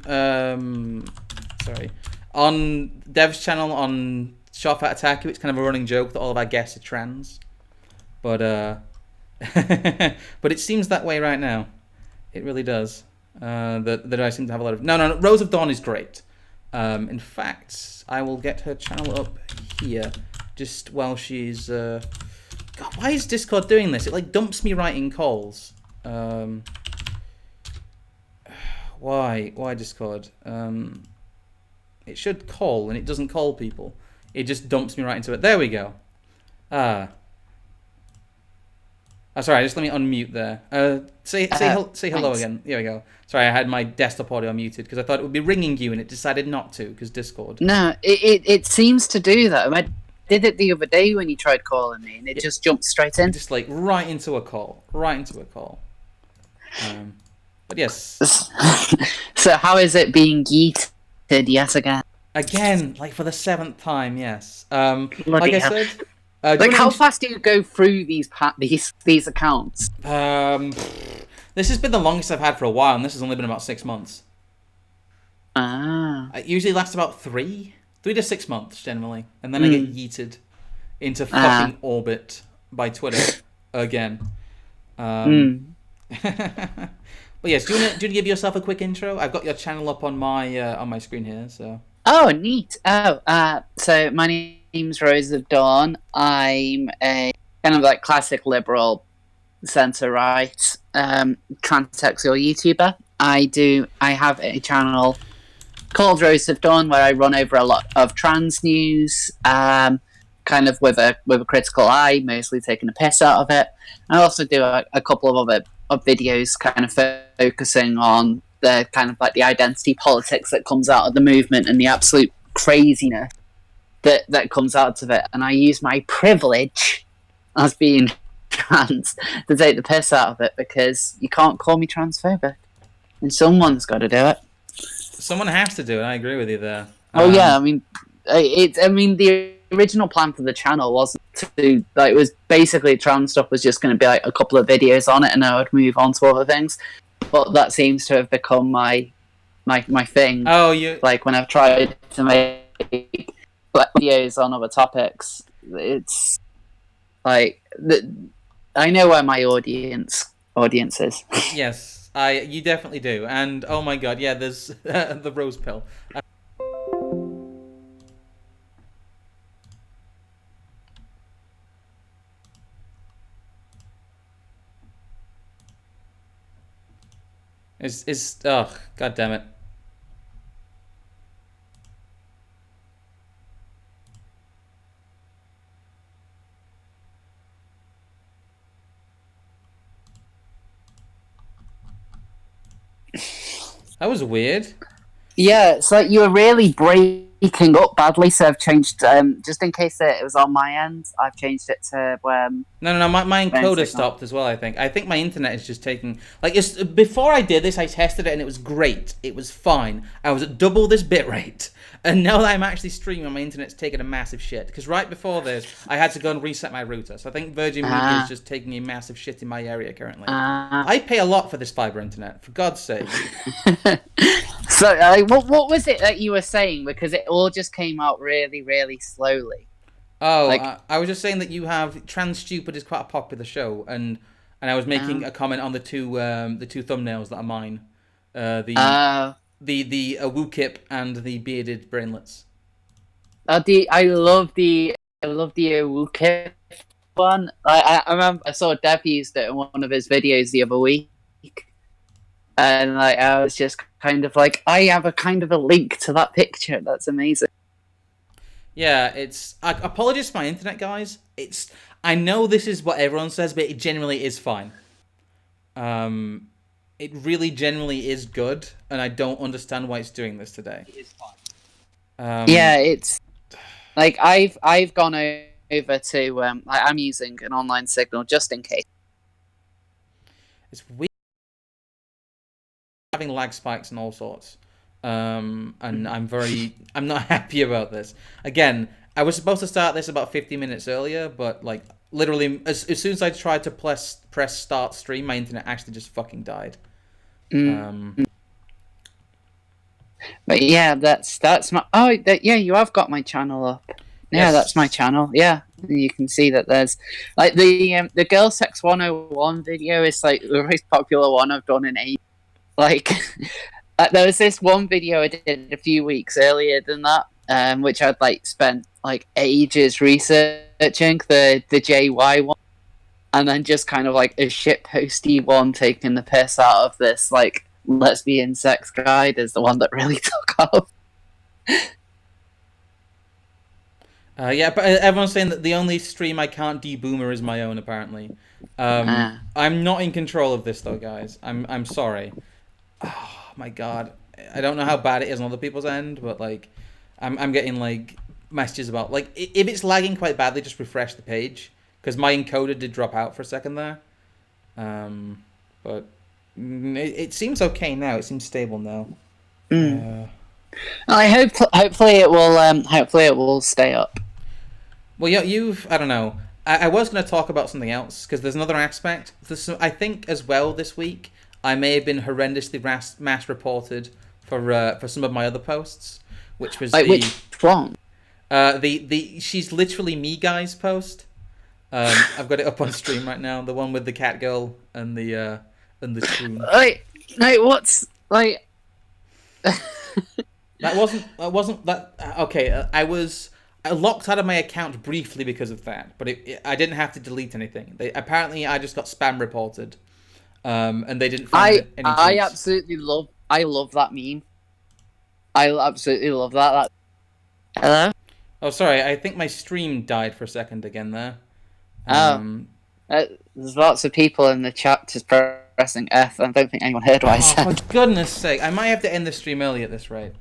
Dev's channel on Sharp at Attack. It's kind of a running joke that all of our guests are trans, but but it seems that way right now. It really does. That I seem to have a lot of no. Rose of Dawn is great. In fact, I will get her channel up here just while she's. God, why is Discord doing this? It like dumps me right in calls. Why Discord? It should call and it doesn't call people. It just dumps me right into it. There we go. Sorry, just let me unmute there. Say hello thanks. again. Here we go. Sorry, I had my desktop audio muted because I thought it would be ringing you and it decided not to because Discord. No, it seems to do that. I did it the other day when you tried calling me, and it just jumped straight in. Just like right into a call. But yes. So how is it being yeeted yet again? Again, like for the 7th time, yes. Bloody Like I hell. said. Like how fast do you go through these accounts? This has been the longest I've had for a while, and this has only been about 6 months. Ah. It usually lasts about 3 to 6 months generally, and then I get yeeted into fucking orbit by Twitter again. But yes, do you want to give yourself a quick intro? I've got your channel up on my screen here, so. Oh, neat. So my name's Rose of Dawn. I'm a kind of like classic liberal, centre-right, transsexual YouTuber. I have a channel called Rose of Dawn where I run over a lot of trans news, kind of with a critical eye, mostly taking a piss out of it. I also do a couple of other videos kind of focusing on the kind of like the identity politics that comes out of the movement and the absolute craziness that comes out of it. And I use my privilege as being trans to take the piss out of it because you can't call me transphobic. And someone's got to do it. Someone has to do it. I agree with you there. Yeah, I mean, the original plan for the channel wasn't to it was basically trans stuff was just going to be like a couple of videos on it, and I would move on to other things. But that seems to have become my thing. Oh, you like when I've tried to make videos on other topics, it's like I know where my audience is. Yes, you definitely do. And oh my god, yeah, there's the rose pill. God damn it. That was weird. Yeah, it's like you were really breaking up badly, so I've changed, just in case it was on my end, I've changed it to No. My phone encoder signal. stopped as well. I think my internet is just taking like it's before I did this. I tested it and it was great. It was fine. I was at double this bit rate, and now that I'm actually streaming, my internet's taking a massive shit. Because right before this, I had to go and reset my router. So I think Virgin Media is just taking a massive shit in my area currently. I pay a lot for this fiber internet, for God's sake. So, what was it that you were saying? Because it all just came out really, really slowly. Oh, Like- I was just saying that you have Trans Stupid is quite a popular show, and I was making a comment on the two thumbnails that are mine, the Wookip and the bearded brainlets. I love the Wukip one. I remember I saw Dev used it in one of his videos the other week, and like I was just kind of like, I have a kind of a link to that picture. That's amazing. Yeah, it's. Apologies for my internet, guys. I know this is what everyone says, but it generally is fine. It really generally is good, and I don't understand why it's doing this today. Yeah, it's like I've gone over to I'm using an online signal just in case. It's weird having lag spikes and all sorts. And I'm not happy about this. Again, I was supposed to start this about 50 minutes earlier, but like literally as soon as I tried to press start stream, my internet actually just fucking died. But yeah, that's my yeah, you have got my channel up. Yeah, Yes. that's my channel. Yeah, you can see that there's like the Girl Sex 101 video is like the most popular one I've done in ages. Like there was this one video I did a few weeks earlier than that, which I'd like spent like ages researching the JY one, and then just kind of like a shitposty one taking the piss out of this like lesbian sex guide is the one that really took off. Yeah, but everyone's saying that the only stream I can't deboomer is my own. Apparently, I'm not in control of this though, guys. I'm sorry. Oh my god, I don't know how bad it is on other people's end, but like, I'm getting like messages about like if it's lagging quite badly, just refresh the page because my encoder did drop out for a second there. But it seems okay now. It seems stable now. I hope hopefully it will stay up. Well, yeah, I don't know. I was going to talk about something else because there's another aspect. I think as well this week I may have been horrendously mass reported for some of my other posts, which was Like which one? the she's literally me guys post. I've got it up on stream right now. The one with the cat girl and the tune. Like what's like? That wasn't that okay. I locked out of my account briefly because of that, but I didn't have to delete anything. Apparently I just got spam reported, and they didn't find any tweets. I absolutely love that meme. I absolutely love that. Hello. Oh, sorry. I think my stream died for a second again there. There's lots of people in the chat just pressing F. I don't think anyone heard what I said. For goodness sake, I might have to end the stream early at this rate.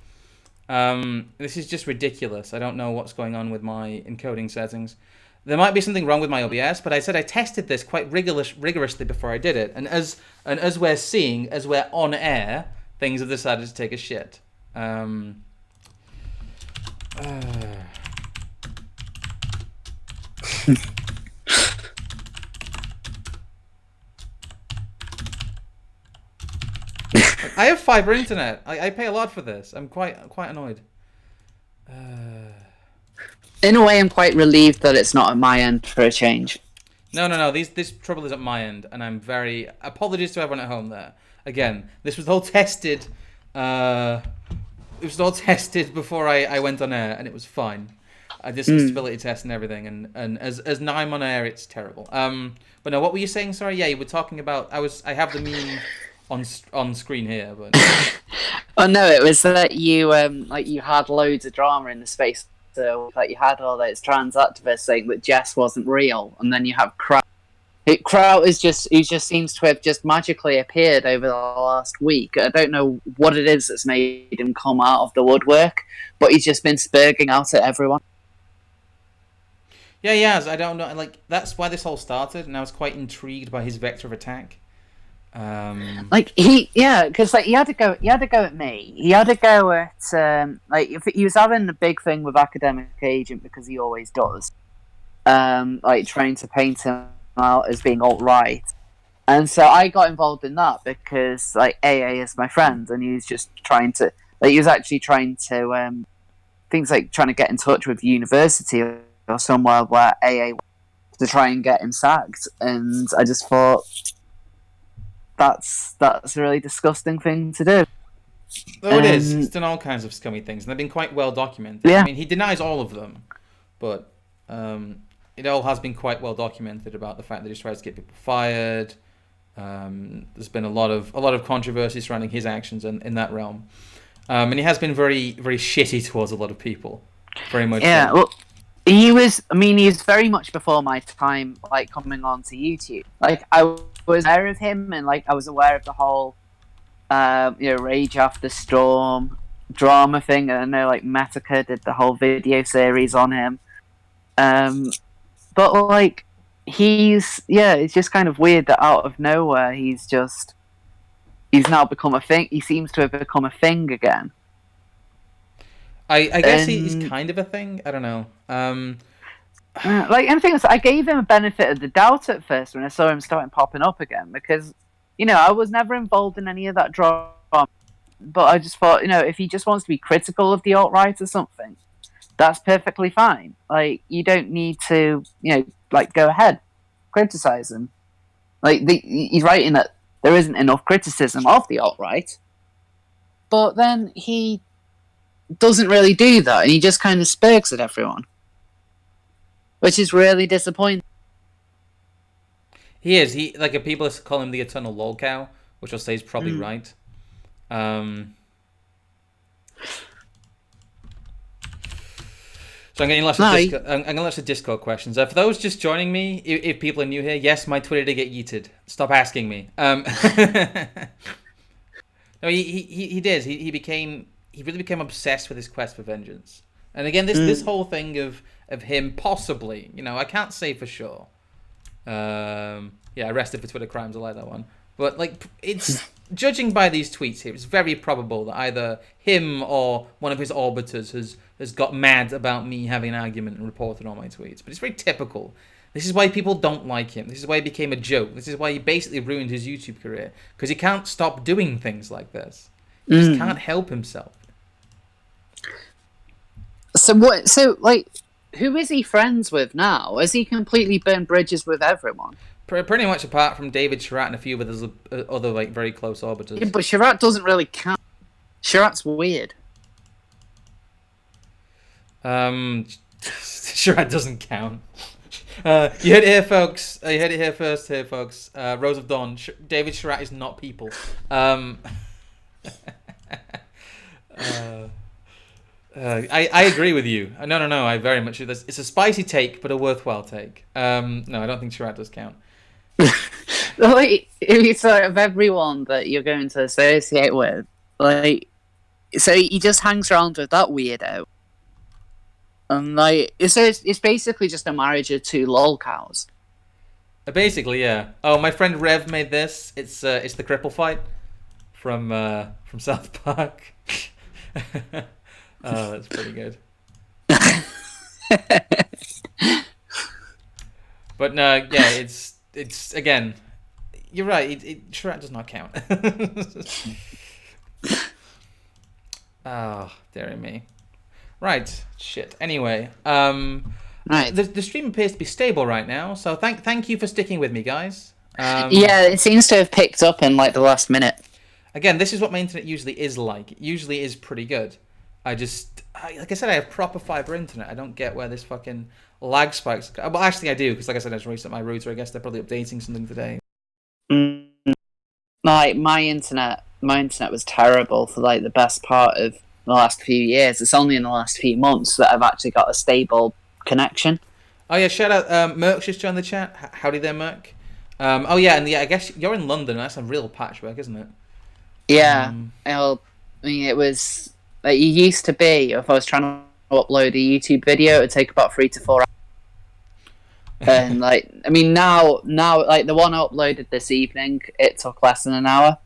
This is just ridiculous. I don't know what's going on with my encoding settings. There might be something wrong with my OBS, but I said I tested this quite rigorously before I did it. And as we're seeing, as we're on air, things have decided to take a shit. I have fiber internet. I pay a lot for this. I'm quite annoyed. In a way, I'm quite relieved that it's not at my end for a change. No. This trouble is at my end, and I'm very apologies to everyone at home there. Again, this was all tested. It was all tested before I went on air, and it was fine. I did some stability tests and everything, and as now I'm on air, it's terrible. But no, what were you saying? Sorry, yeah, you were talking about. I have the meme on screen here, but. Oh no, it was that you like you had loads of drama in the space. So like you had all those trans activists saying that Jess wasn't real, and then you have crap Kraut is just he just seems to have just magically appeared over the last week. I don't know what it is that's made him come out of the woodwork, but he's just been spurging out at everyone. Yeah, he has. I don't know. Like, that's why this all started, and I was quite intrigued by his vector of attack. Because he had to go at me. He had to go at if he was having a big thing with Academic Agent because he always does. Trying to paint him out as being alt-right. And so I got involved in that because AA is my friend, and he was just trying to he was actually trying to things like trying to get in touch with the university or somewhere where AA to try and get him sacked, and I just thought that's a really disgusting thing to do. Oh, it is. He's done all kinds of scummy things, and they've been quite well documented. Yeah. I mean, he denies all of them, but it all has been quite well documented about the fact that he tries to get people fired. There's been a lot of controversy surrounding his actions in that realm, and he has been very, very shitty towards a lot of people. Very much. Yeah. So. Well, he was very much before my time, coming onto YouTube. I was aware of him, and I was aware of the whole, Rage After Storm drama thing. And I know Metallica did the whole video series on him. But it's just kind of weird that out of nowhere he's now become a thing. He seems to have become a thing again. I guess he's kind of a thing. I don't know. And the thing is, I gave him a benefit of the doubt at first when I saw him starting popping up again, because I was never involved in any of that drama. But I just thought, if he just wants to be critical of the alt-right or something, that's perfectly fine. You don't need to, go ahead, criticize him. He's writing that there isn't enough criticism of the alt-right, but then he doesn't really do that, and he just kind of spurks at everyone, which is really disappointing. He is. People call him the eternal lol cow, which I'll say is probably right. So I'm getting lots of Discord questions. For those just joining me, if people are new here, yes, my Twitter did get yeeted. Stop asking me. No, he did. He really became obsessed with his quest for vengeance. And again, this whole thing of him possibly, I can't say for sure. Arrested for Twitter crimes. I like that one. But it's judging by these tweets here, it's very probable that either him or one of his orbiters has got mad about me having an argument and reported all my tweets. But it's very typical. This is why people don't like him. This is why he became a joke. This is why he basically ruined his YouTube career, because he can't stop doing things like this. He just can't help himself. So what? So who is he friends with now? Has he completely burned bridges with everyone? Pretty much, apart from David Sharat and a few of other very close orbiters. Yeah, but Sharat doesn't really count. Sharat's weird. Sharat doesn't count. You heard it here, folks. You heard it here first, folks. Rose of Dawn. David Sharat is not people. I agree with you. No. I very much. It's a spicy take, but a worthwhile take. No, I don't think Sharat does count. It's of everyone that you're going to associate with, so he just hangs around with that weirdo, and it's basically just a marriage of two lol cows. Basically, yeah. Oh, my friend Rev made this. It's the cripple fight from South Park. Oh, that's pretty good. But no, yeah, it's again, you're right. Sharat does not count. Oh, dearie me. Right, shit. Anyway, right. The stream appears to be stable right now, so thank you for sticking with me, guys. Yeah, it seems to have picked up in the last minute. Again, this is what my internet usually is like. It usually is pretty good. Like I said, I have proper fiber internet. I don't get where this fucking lag spikes. Well, actually, I do, because like I said, I just reset my router. I guess they're probably updating something today. My internet was terrible for the best part of the last few years. It's only in the last few months that I've actually got a stable connection. Oh yeah, shout out Merck's just joined the chat. Howdy there, Merck. Oh yeah, and I guess you're in London. That's a real patchwork, isn't it? Yeah. Well, I mean, it was like it used to be. If I was trying to upload a YouTube video, it would take about 3 to 4 hours. And like, I mean, now, like the one I uploaded this evening, it took less than an hour.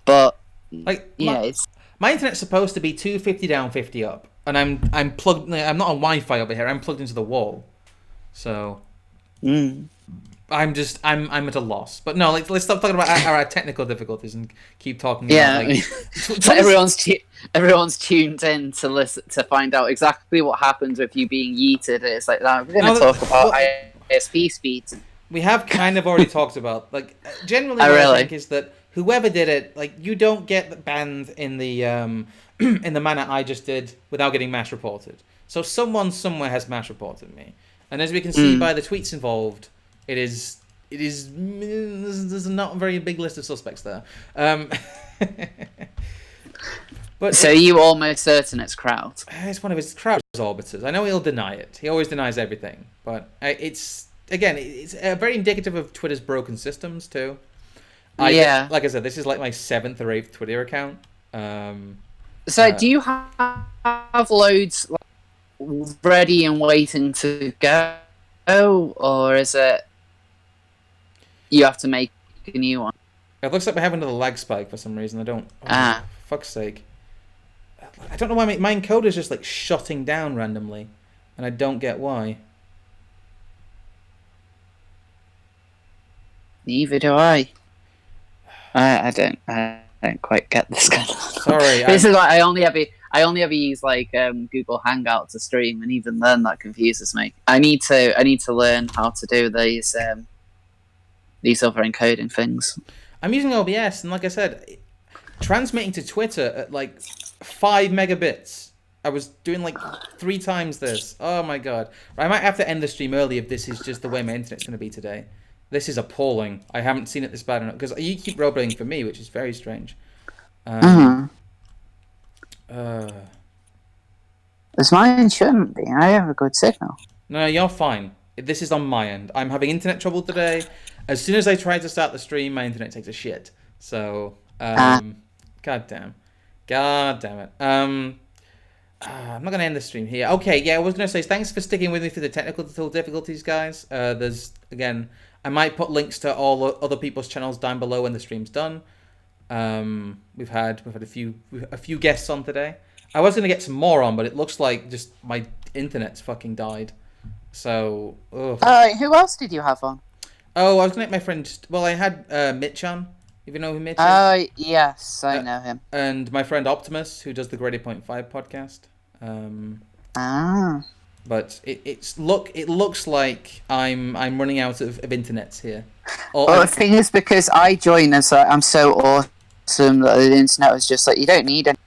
But Like yeah, it's my internet's supposed to be 250 down, 50 up, and I'm plugged. I'm not on Wi-Fi over here. I'm plugged into the wall, so I'm at a loss. But no, like let's stop talking about our technical difficulties and keep talking. yeah. About, like, So everyone's tuned in to listen to find out exactly what happens with you being yeeted. It's like, no, we're going to talk about ISP speeds. We have kind of already talked about, like, generally Oh, what I really? think is that whoever did it, like, you don't get banned in the in the manner I just did without getting mass reported. So someone somewhere has mass reported me, and as we can see by the tweets involved, there's not a very big list of suspects there. But So you almost certain it's Kraut? it's one of his crowd orbiters. I know he'll deny it. He always denies everything, but it's very indicative of Twitter's broken systems too. Yeah. Like I said, this is like my 7th or 8th Twitter account. So do you have loads like, ready and waiting to go, or is it you have to make a new one? It looks like we're having another lag spike for some reason. I don't. Oh, fuck's sake. I don't know why my encoder's just like shutting down randomly, and I don't get why. Neither do I. I don't quite get this kind of. Sorry, This is like I only ever use like Google Hangout to stream, and even then that confuses me. I need to learn how to do these other encoding things. I'm using OBS, and like I said, transmitting to Twitter at like 5 megabits. I was doing like 3 times this. Oh my god! I might have to end the stream early if this is just the way my internet's going to be today. This is appalling. I haven't seen it this bad enough because you keep roboting for me, which is very strange. As mine shouldn't be. I have a good signal. No, you're fine. This is on my end. I'm having internet trouble today. As soon as I try to start the stream, my internet takes a shit. So, god damn it. I'm not going to end the stream here. Okay, yeah, I was going to say thanks for sticking with me through the technical difficulties, guys. Again, I might put links to all other people's channels down below when the stream's done. We've had a few guests on today. I was going to get some more on, but it looks like just my internet's fucking died. So, who else did you have on? Oh, I was going to get my friend... Well, I had Mitch on, if you know who Mitch is. Oh, yes, I know him. And my friend Optimus, who does the Grade 8.5 podcast. But it looks like I'm running out of internets here. Well, the thing is, because I joined and so I'm so awesome that the internet was just like, you don't need it.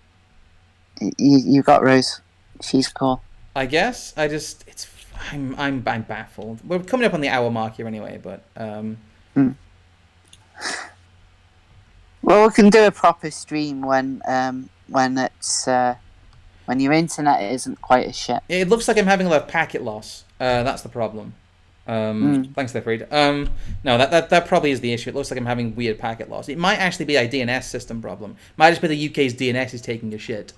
You got Rose. She's cool. I guess I'm baffled. We're coming up on the hour mark here anyway, but Well, we can do a proper stream when it's when your internet isn't quite as shit. it looks like I'm having a lot of packet loss. That's the problem. Thanks there, Freed. No, that probably is the issue. It looks like I'm having weird packet loss. It might actually be a DNS system problem. Might just be the UK's DNS is taking a shit.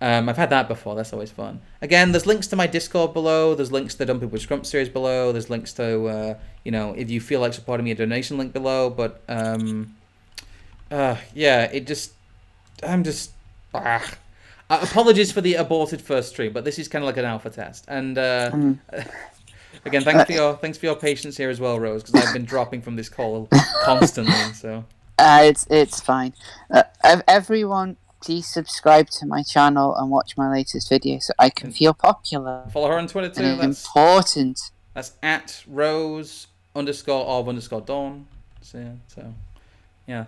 I've had that before. That's always fun. Again, there's links to my Discord below. There's links to the Dumb People with Scrump series below. There's links to, if you feel like supporting me, a donation link below. But, yeah, apologies for the aborted first stream, but this is kind of like an alpha test. And, again, thanks for your patience here as well, Rose, because I've been dropping from this call constantly, so. It's fine. Everyone, please subscribe to my channel and watch my latest video so I can feel popular. Follow her on Twitter too. That's important. That's at Rose_of_Dawn. So yeah.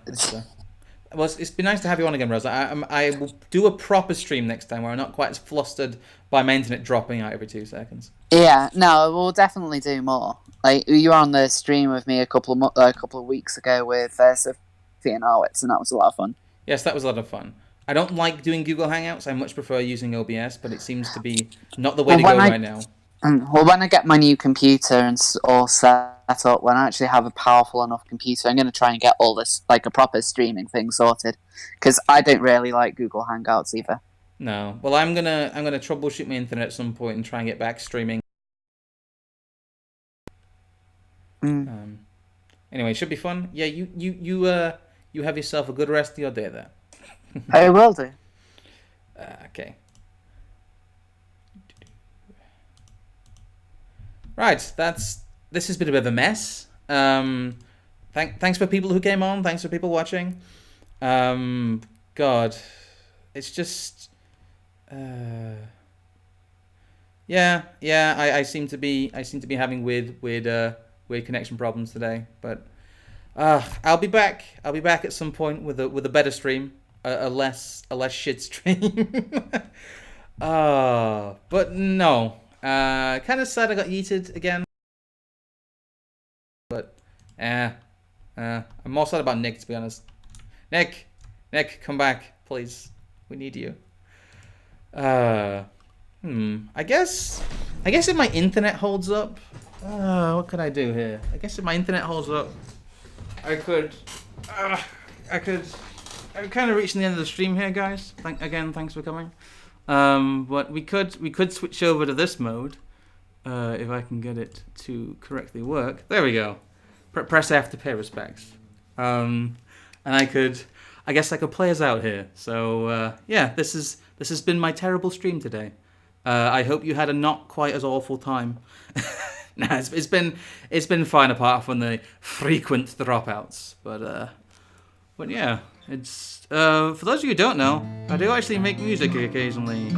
Well, it's been nice to have you on again, Rose. I will do a proper stream next time where I'm not quite as flustered by my internet dropping out every 2 seconds. Yeah, no, we'll definitely do more. Like you were on the stream with me a couple of weeks ago with Sophie and Arwitz, and that was a lot of fun. Yes, that was a lot of fun. I don't like doing Google Hangouts. I much prefer using OBS, but it seems to be not the way to go right now. Well, when I get my new computer and all set up, when I actually have a powerful enough computer, I'm going to try and get all this, like a proper streaming thing sorted. Because I don't really like Google Hangouts either. No. Well, I'm gonna troubleshoot my internet at some point and try and get back streaming. Anyway, it should be fun. Yeah, you have yourself a good rest of your day there. I will do. Okay. Right, this has been a bit of a mess. Thanks for people who came on. Thanks for people watching. God, it's just, yeah. I seem to be having weird connection problems today. But I'll be back. I'll be back at some point with a better stream, a less shit stream. But no. Kind of sad I got yeeted again. But, I'm more sad about Nick, to be honest. Nick, come back, please. We need you. I guess if my internet holds up, what could I do here? I guess if my internet holds up, I'm kind of reaching the end of the stream here, guys. Thanks for coming. But we could switch over to this mode, if I can get it to correctly work. There we go. Press F to pay respects. And I guess I could play us out here. So yeah, this has been my terrible stream today. I hope you had a not quite as awful time. Nah, it's been fine apart from the frequent dropouts. But yeah, it's for those of you who don't know, I do actually make music occasionally,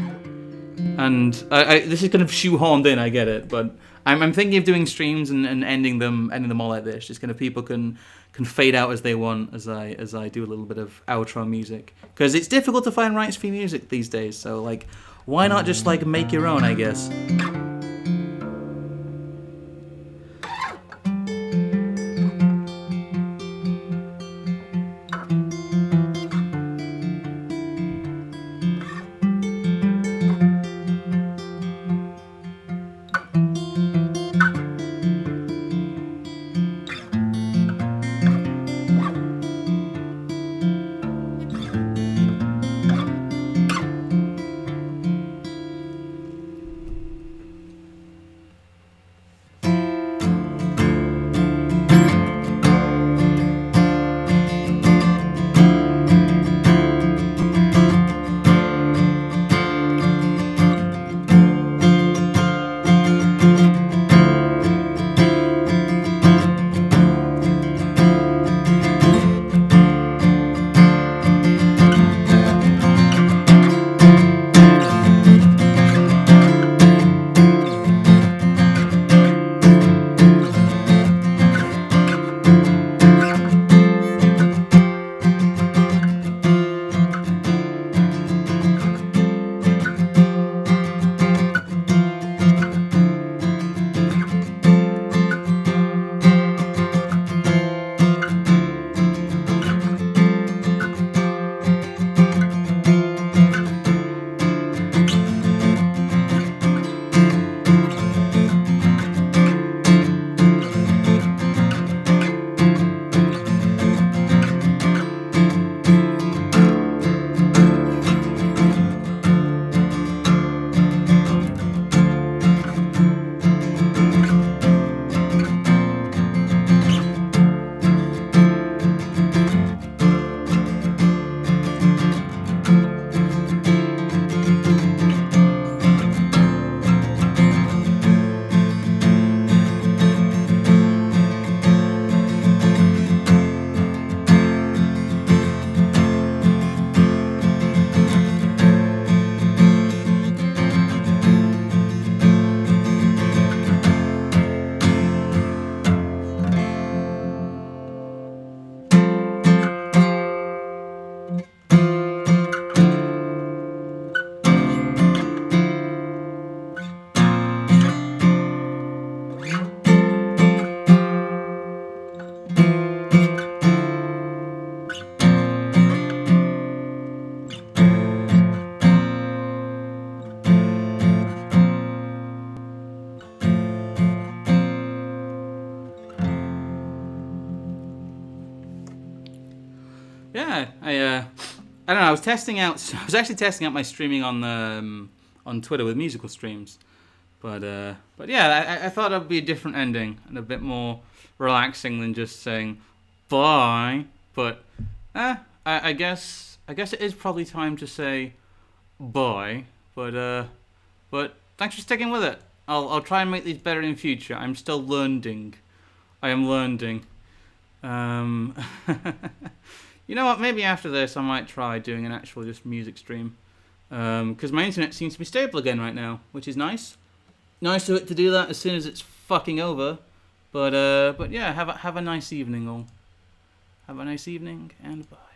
and this is kind of shoehorned in. I get it, but I'm thinking of doing streams and ending them all like this, just kind of people can fade out as they want as I do a little bit of outro music, because it's difficult to find rights free music these days. So like, why not just like make your own? I guess. Yeah, I don't know. I was testing out. I was actually testing out my streaming on Twitter with musical streams, but yeah, I thought it'd be a different ending and a bit more relaxing than just saying bye. But I guess it is probably time to say bye. But thanks for sticking with it. I'll try and make these better in future. I'm still learning. I am learning. You know what? Maybe after this, I might try doing an actual just music stream. Because my internet seems to be stable again right now, which is nice. Nice of it to do that as soon as it's fucking over. But yeah, have a nice evening, all. Have a nice evening, and bye.